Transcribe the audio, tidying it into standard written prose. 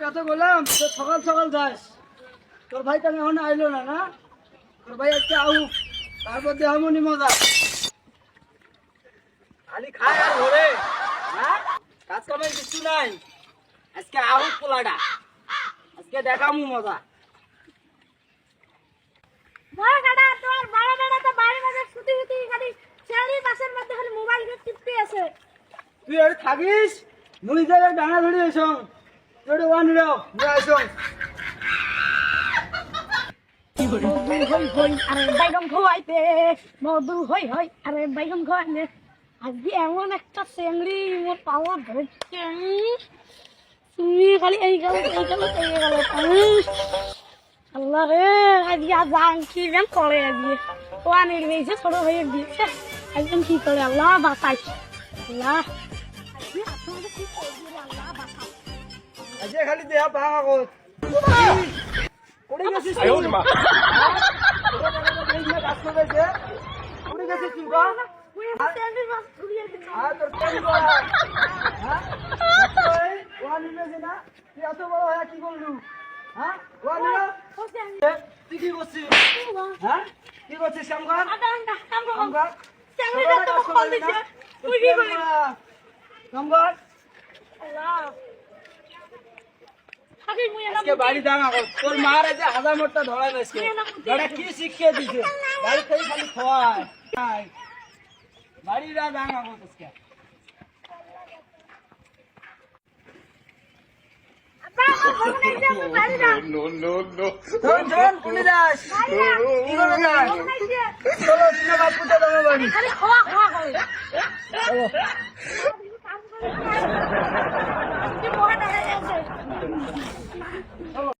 কত বললাম তো সকাল সকাল যাস। তোর ভাই তো এখন আইলো না না, তোর ভাই আজকে আউক, তারপর দেহমনি মজা খালি খায় আর ঘরে না, কাজ কামের কিছু নাই। আজকে আউক পোলাটা, আজকে দেখামু মজা। বড় গাড়া তোর বড় গাড়া তো বাইরে মাঝে ছুটি ছুটি খালি ছেড়ি বাসের মধ্যে খালি মোবাইল টিপতে আছে। তুই আর থাকিস, মুই যাবে ডানা ধরে এসং তোর ওয়ান রেও নিয়ে আসং। মধু হই হই আরে বাইগম খোয়াইতে, মধু হই হই আরে বাইগম খোয়াইতে। আজকে এমন একটা চেংড়ি মোর পাওয়া ধরছে, তুমি খালি এই গেল আল্লাহ রে। আজকে যাং কি ব্যাং করে আজকে ওয়ানের বেশি ছোট হয়ে দিচ্ছে, একদম কি করে আল্লাহ বাঁচাই আল্লাহ। আজকে আপনাদের কি করবি আল্লাহ বাঁচাই। আজকে খালি দেহা ভাঙা কর পড়ে গেছিস তুই। কাজ করবে পড়ে গেছিস তুই বা আর তোর কেন করা হ্যাঁ ওয়ান নিমেছে না, তুই এত বড় হয়ে কি করলু? হ্যাঁ ওয়ান নিল তুই কি করছিস? হ্যাঁ কি করছিস? কামগার কামগার কামগার আজকে বাড়ি দাঙা কর। তোর মার এই যে হাজার মোটটা ধরাই গেছে, ধরে কি শিখিয়ে দিছে? বাড়ি থেকে খালি খাওয়ায় বাড়ি দাঙা কর আজকে। শোন শোন কোনে যাস? কি করে যাস? চলো তুমি বাপুতে যাবো বাড়ি। চলো